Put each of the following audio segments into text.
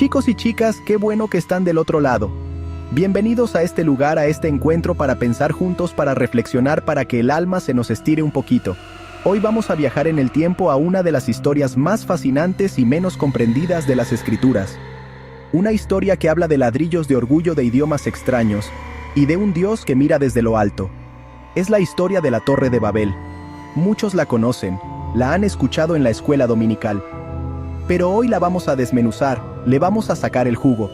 Chicos y chicas, qué bueno que están del otro lado. Bienvenidos a este lugar, a este encuentro para pensar juntos, para reflexionar, para que el alma se nos estire un poquito. Hoy vamos a viajar en el tiempo a una de las historias más fascinantes y menos comprendidas de las Escrituras. Una historia que habla de ladrillos de orgullo de idiomas extraños y de un Dios que mira desde lo alto. Es la historia de la Torre de Babel. Muchos la conocen, la han escuchado en la escuela dominical. Pero hoy la vamos a desmenuzar, le vamos a sacar el jugo.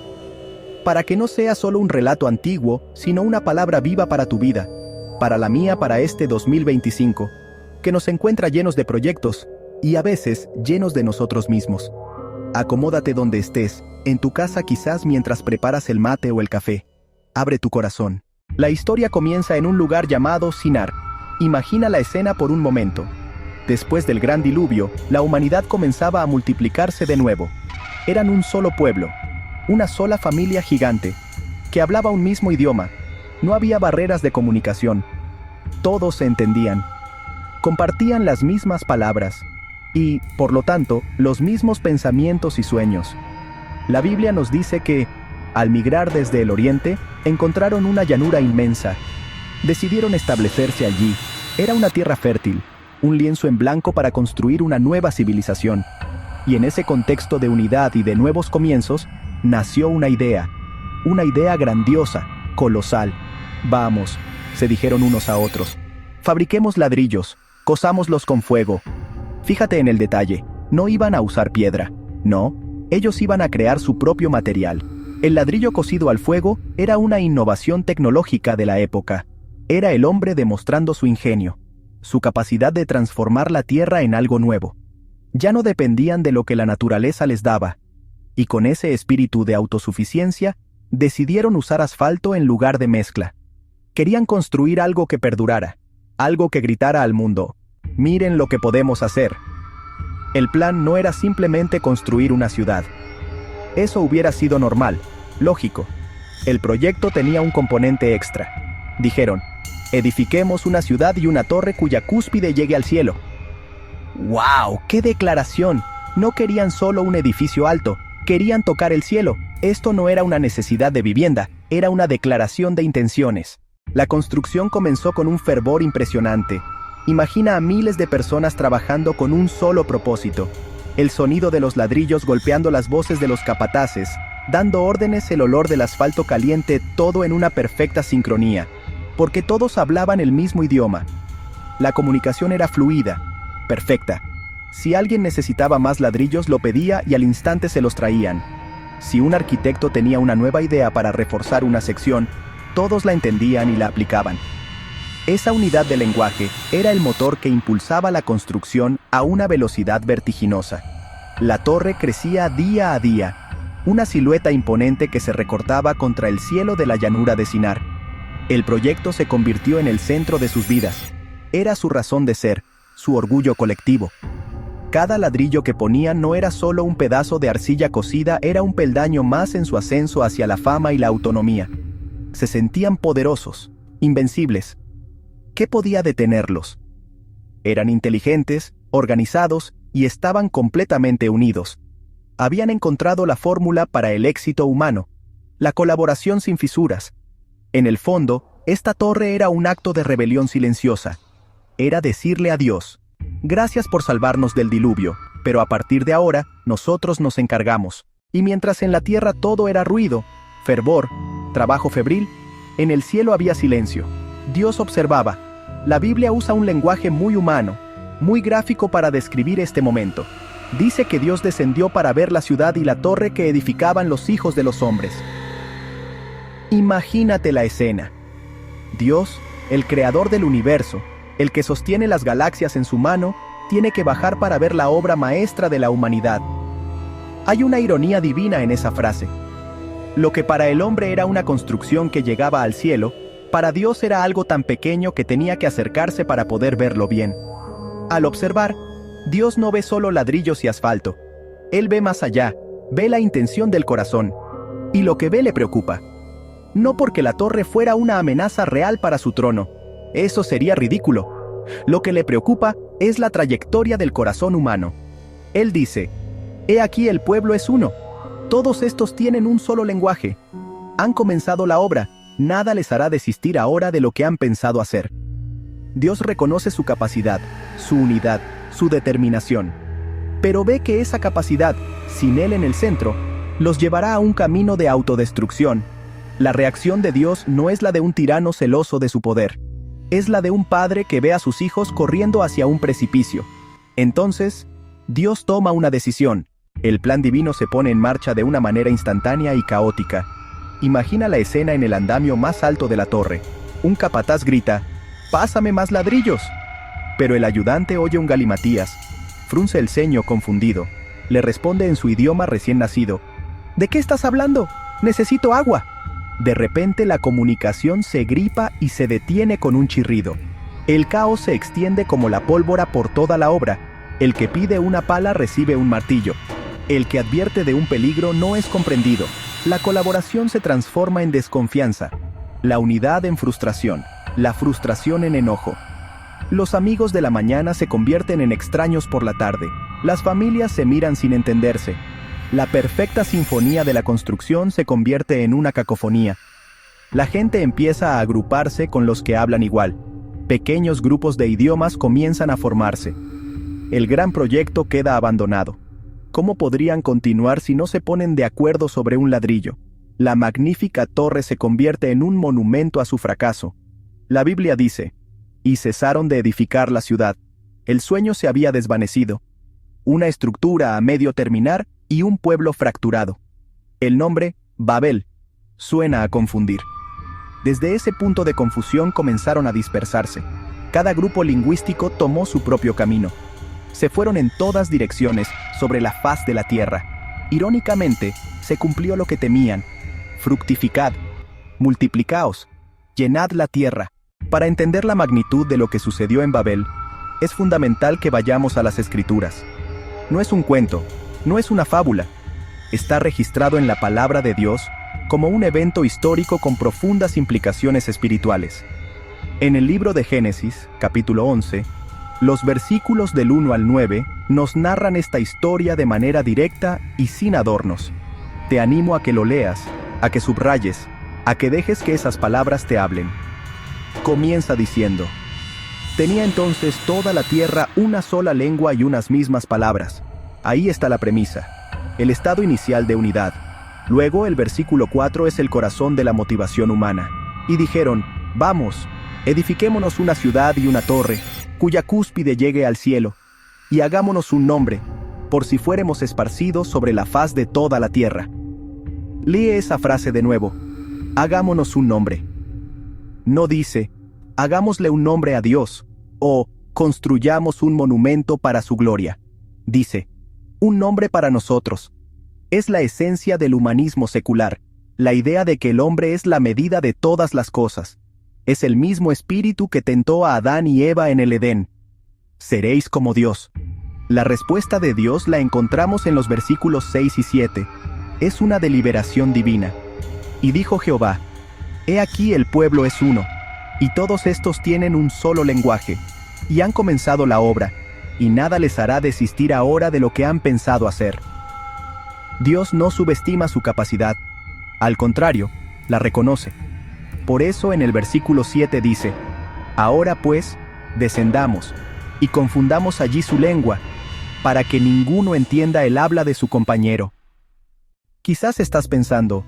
Para que no sea solo un relato antiguo, sino una palabra viva para tu vida, para la mía, para este 2025, que nos encuentra llenos de proyectos, y a veces llenos de nosotros mismos. Acomódate donde estés, en tu casa quizás mientras preparas el mate o el café. Abre tu corazón. La historia comienza en un lugar llamado Sinar. Imagina la escena por un momento. Después del gran diluvio, la humanidad comenzaba a multiplicarse de nuevo. Eran un solo pueblo, una sola familia gigante, que hablaba un mismo idioma. No había barreras de comunicación. Todos se entendían. Compartían las mismas palabras y, por lo tanto, los mismos pensamientos y sueños. La Biblia nos dice que, al migrar desde el oriente, encontraron una llanura inmensa. Decidieron establecerse allí. Era una tierra fértil, un lienzo en blanco para construir una nueva civilización. Y en ese contexto de unidad y de nuevos comienzos, nació una idea grandiosa, colosal. Vamos, se dijeron unos a otros. Fabriquemos ladrillos, cosámoslos con fuego. Fíjate en el detalle, no iban a usar piedra, no, ellos iban a crear su propio material. El ladrillo cocido al fuego era una innovación tecnológica de la época. Era el hombre demostrando su ingenio, su capacidad de transformar la tierra en algo nuevo. Ya no dependían de lo que la naturaleza les daba, y con ese espíritu de autosuficiencia, decidieron usar asfalto en lugar de mezcla. Querían construir algo que perdurara, algo que gritara al mundo: miren lo que podemos hacer. El plan no era simplemente construir una ciudad. Eso hubiera sido normal, lógico. El proyecto tenía un componente extra. Dijeron: edifiquemos una ciudad y una torre cuya cúspide llegue al cielo. ¡Wow! ¡Qué declaración! No querían solo un edificio alto, querían tocar el cielo. Esto no era una necesidad de vivienda, era una declaración de intenciones. La construcción comenzó con un fervor impresionante. Imagina a miles de personas trabajando con un solo propósito. El sonido de los ladrillos golpeando las voces de los capataces, dando órdenes, el olor del asfalto caliente, todo en una perfecta sincronía, porque todos hablaban el mismo idioma. La comunicación era fluida, perfecta. Si alguien necesitaba más ladrillos, lo pedía y al instante se los traían. Si un arquitecto tenía una nueva idea para reforzar una sección, todos la entendían y la aplicaban. Esa unidad de lenguaje era el motor que impulsaba la construcción a una velocidad vertiginosa. La torre crecía día a día, una silueta imponente que se recortaba contra el cielo de la llanura de Sinar. El proyecto se convirtió en el centro de sus vidas. Era su razón de ser, su orgullo colectivo. Cada ladrillo que ponían no era solo un pedazo de arcilla cocida, era un peldaño más en su ascenso hacia la fama y la autonomía. Se sentían poderosos, invencibles. ¿Qué podía detenerlos? Eran inteligentes, organizados y estaban completamente unidos. Habían encontrado la fórmula para el éxito humano, la colaboración sin fisuras. En el fondo, esta torre era un acto de rebelión silenciosa. Era decirle a Dios: gracias por salvarnos del diluvio, pero a partir de ahora, nosotros nos encargamos. Y mientras en la tierra todo era ruido, fervor, trabajo febril, en el cielo había silencio. Dios observaba. La Biblia usa un lenguaje muy humano, muy gráfico para describir este momento. Dice que Dios descendió para ver la ciudad y la torre que edificaban los hijos de los hombres. Imagínate la escena. Dios, el creador del universo, el que sostiene las galaxias en su mano, tiene que bajar para ver la obra maestra de la humanidad. Hay una ironía divina en esa frase. Lo que para el hombre era una construcción que llegaba al cielo, para Dios era algo tan pequeño que tenía que acercarse para poder verlo bien. Al observar, Dios no ve solo ladrillos y asfalto. Él ve más allá, ve la intención del corazón. Y lo que ve le preocupa. No porque la torre fuera una amenaza real para su trono. Eso sería ridículo. Lo que le preocupa es la trayectoria del corazón humano. Él dice: he aquí el pueblo es uno. Todos estos tienen un solo lenguaje. Han comenzado la obra, nada les hará desistir ahora de lo que han pensado hacer. Dios reconoce su capacidad, su unidad, su determinación. Pero ve que esa capacidad, sin Él en el centro, los llevará a un camino de autodestrucción. La reacción de Dios no es la de un tirano celoso de su poder. Es la de un padre que ve a sus hijos corriendo hacia un precipicio. Entonces, Dios toma una decisión. El plan divino se pone en marcha de una manera instantánea y caótica. Imagina la escena en el andamio más alto de la torre. Un capataz grita: «¡Pásame más ladrillos!». Pero el ayudante oye un galimatías. Frunce el ceño confundido. Le responde en su idioma recién nacido: «¿De qué estás hablando? Necesito agua». De repente la comunicación se gripa y se detiene con un chirrido. El caos se extiende como la pólvora por toda la obra. El que pide una pala recibe un martillo. El que advierte de un peligro no es comprendido. La colaboración se transforma en desconfianza. La unidad en frustración. La frustración en enojo. Los amigos de la mañana se convierten en extraños por la tarde. Las familias se miran sin entenderse. La perfecta sinfonía de la construcción se convierte en una cacofonía. La gente empieza a agruparse con los que hablan igual. Pequeños grupos de idiomas comienzan a formarse. El gran proyecto queda abandonado. ¿Cómo podrían continuar si no se ponen de acuerdo sobre un ladrillo? La magnífica torre se convierte en un monumento a su fracaso. La Biblia dice: «Y cesaron de edificar la ciudad». El sueño se había desvanecido. Una estructura a medio terminar y un pueblo fracturado. El nombre, Babel, suena a confundir. Desde ese punto de confusión comenzaron a dispersarse. Cada grupo lingüístico tomó su propio camino. Se fueron en todas direcciones sobre la faz de la tierra. Irónicamente, se cumplió lo que temían: fructificad, multiplicaos, llenad la tierra. Para entender la magnitud de lo que sucedió en Babel, es fundamental que vayamos a las Escrituras. No es un cuento, no es una fábula. Está registrado en la palabra de Dios como un evento histórico con profundas implicaciones espirituales. En el libro de Génesis, capítulo 11, los versículos del 1 al 9 nos narran esta historia de manera directa y sin adornos. Te animo a que lo leas, a que subrayes, a que dejes que esas palabras te hablen. Comienza diciendo: «Tenía entonces toda la tierra una sola lengua y unas mismas palabras». Ahí está la premisa, el estado inicial de unidad. Luego el versículo 4 es el corazón de la motivación humana. Y dijeron: «Vamos, edifiquémonos una ciudad y una torre, cuya cúspide llegue al cielo, y hagámonos un nombre, por si fuéremos esparcidos sobre la faz de toda la tierra». Lee esa frase de nuevo: «Hagámonos un nombre». No dice: «Hagámosle un nombre a Dios», o «construyamos un monumento para su gloria». Dice: «un nombre para nosotros». Es la esencia del humanismo secular, la idea de que el hombre es la medida de todas las cosas. Es el mismo espíritu que tentó a Adán y Eva en el Edén. «Seréis como Dios». La respuesta de Dios la encontramos en los versículos 6 y 7. Es una deliberación divina. «Y dijo Jehová: He aquí el pueblo es uno, y todos estos tienen un solo lenguaje, y han comenzado la obra, y nada les hará desistir ahora de lo que han pensado hacer». Dios no subestima su capacidad, al contrario, la reconoce. Por eso en el versículo 7 dice: «Ahora pues, descendamos, y confundamos allí su lengua, para que ninguno entienda el habla de su compañero». Quizás estás pensando: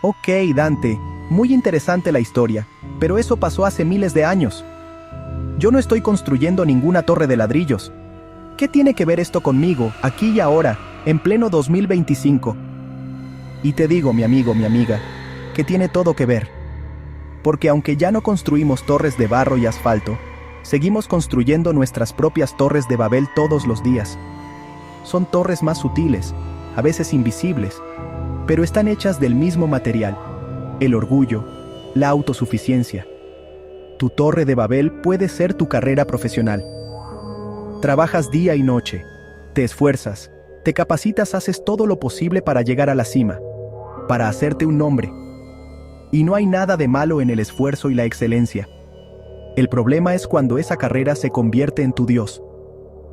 «Ok, Dante, muy interesante la historia, pero eso pasó hace miles de años. Yo no estoy construyendo ninguna torre de ladrillos. ¿Qué tiene que ver esto conmigo, aquí y ahora, en pleno 2025? Y te digo, mi amigo, mi amiga, que tiene todo que ver. Porque aunque ya no construimos torres de barro y asfalto, seguimos construyendo nuestras propias torres de Babel todos los días. Son torres más sutiles, a veces invisibles, pero están hechas del mismo material: el orgullo, la autosuficiencia. Tu torre de Babel puede ser tu carrera profesional. Trabajas día y noche, te esfuerzas, te capacitas, haces todo lo posible para llegar a la cima, para hacerte un nombre. Y no hay nada de malo en el esfuerzo y la excelencia. El problema es cuando esa carrera se convierte en tu Dios.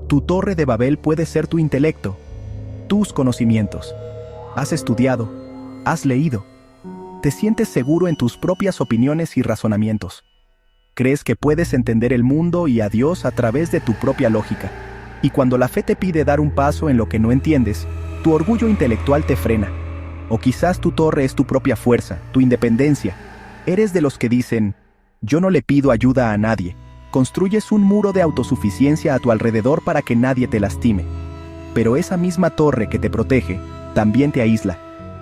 Tu torre de Babel puede ser tu intelecto, tus conocimientos. Has estudiado, has leído. Te sientes seguro en tus propias opiniones y razonamientos. Crees que puedes entender el mundo y a Dios a través de tu propia lógica. Y cuando la fe te pide dar un paso en lo que no entiendes, tu orgullo intelectual te frena. O quizás tu torre es tu propia fuerza, tu independencia. Eres de los que dicen, yo no le pido ayuda a nadie. Construyes un muro de autosuficiencia a tu alrededor para que nadie te lastime. Pero esa misma torre que te protege, también te aísla.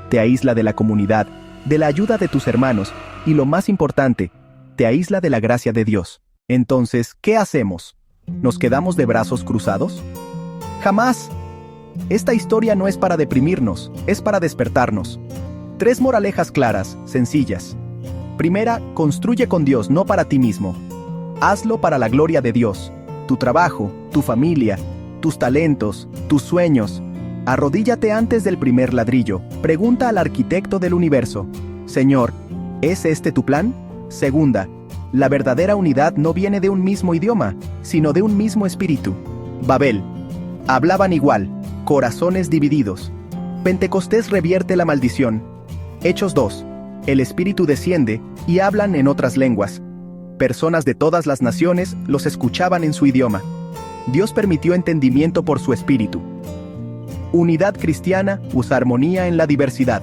Te aísla de la comunidad, de la ayuda de tus hermanos, y lo más importante, te aísla de la gracia de Dios. Entonces, ¿qué hacemos? ¿Nos quedamos de brazos cruzados? ¡Jamás! Esta historia no es para deprimirnos, es para despertarnos. 3 moralejas claras, sencillas. Primera, construye con Dios, no para ti mismo. Hazlo para la gloria de Dios. Tu trabajo, tu familia, tus talentos, tus sueños. Arrodíllate antes del primer ladrillo. Pregunta al arquitecto del universo. Señor, ¿es este tu plan? Segunda, la verdadera unidad no viene de un mismo idioma, sino de un mismo espíritu. Babel. Hablaban igual, corazones divididos. Pentecostés revierte la maldición. Hechos 2. El espíritu desciende y hablan en otras lenguas. Personas de todas las naciones los escuchaban en su idioma. Dios permitió entendimiento por su espíritu. Unidad cristiana usa armonía en la diversidad.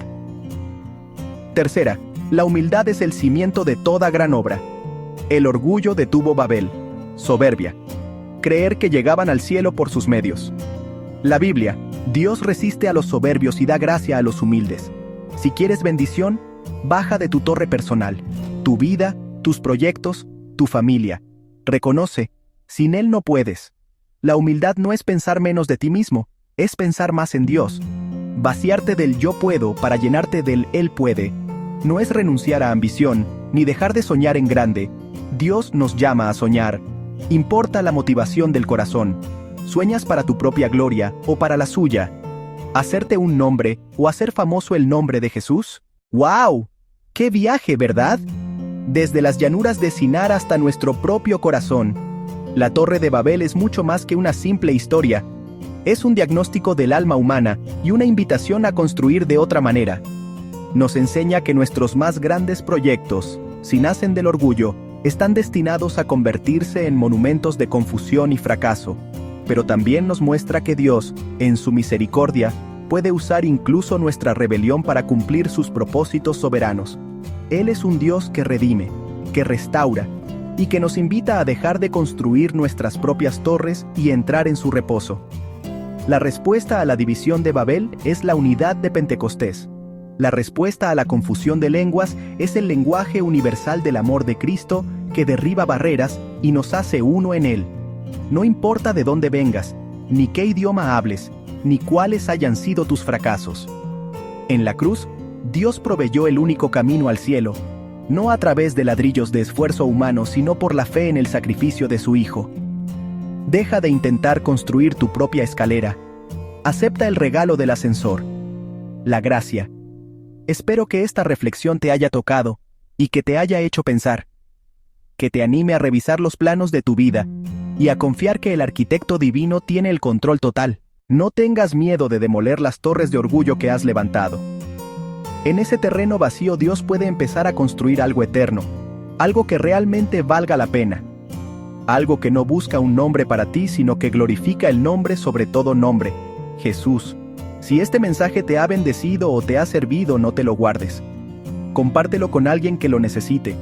Tercera, la humildad es el cimiento de toda gran obra. El orgullo detuvo Babel. Soberbia. Creer que llegaban al cielo por sus medios. La Biblia, Dios resiste a los soberbios y da gracia a los humildes. Si quieres bendición, baja de tu torre personal, tu vida, tus proyectos, tu familia. Reconoce, sin Él no puedes. La humildad no es pensar menos de ti mismo, es pensar más en Dios. Vaciarte del yo puedo para llenarte del Él puede. No es renunciar a ambición, ni dejar de soñar en grande. Dios nos llama a soñar. Importa la motivación del corazón. ¿Sueñas para tu propia gloria o para la suya? ¿Hacerte un nombre o hacer famoso el nombre de Jesús? ¡Wow! ¡Qué viaje!, ¿verdad? Desde las llanuras de Sinar hasta nuestro propio corazón. La Torre de Babel es mucho más que una simple historia. Es un diagnóstico del alma humana y una invitación a construir de otra manera. Nos enseña que nuestros más grandes proyectos, si nacen del orgullo, están destinados a convertirse en monumentos de confusión y fracaso. Pero también nos muestra que Dios, en su misericordia, puede usar incluso nuestra rebelión para cumplir sus propósitos soberanos. Él es un Dios que redime, que restaura, y que nos invita a dejar de construir nuestras propias torres y entrar en su reposo. La respuesta a la división de Babel es la unidad de Pentecostés. La respuesta a la confusión de lenguas es el lenguaje universal del amor de Cristo que derriba barreras y nos hace uno en Él. No importa de dónde vengas, ni qué idioma hables, ni cuáles hayan sido tus fracasos. En la cruz, Dios proveyó el único camino al cielo, no a través de ladrillos de esfuerzo humano, sino por la fe en el sacrificio de su Hijo. Deja de intentar construir tu propia escalera. Acepta el regalo del ascensor, la gracia. Espero que esta reflexión te haya tocado y que te haya hecho pensar, que te anime a revisar los planos de tu vida y a confiar que el arquitecto divino tiene el control total. No tengas miedo de demoler las torres de orgullo que has levantado. En ese terreno vacío Dios puede empezar a construir algo eterno, algo que realmente valga la pena. Algo que no busca un nombre para ti, sino que glorifica el nombre sobre todo nombre, Jesús. Si este mensaje te ha bendecido o te ha servido, no te lo guardes. Compártelo con alguien que lo necesite.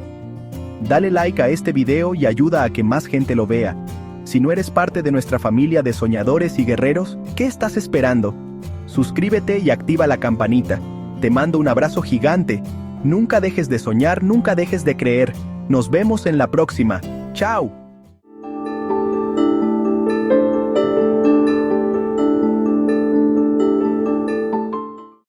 Dale like a este video y ayuda a que más gente lo vea. Si no eres parte de nuestra familia de soñadores y guerreros, ¿qué estás esperando? Suscríbete y activa la campanita. Te mando un abrazo gigante. Nunca dejes de soñar, nunca dejes de creer. Nos vemos en la próxima. ¡Chao!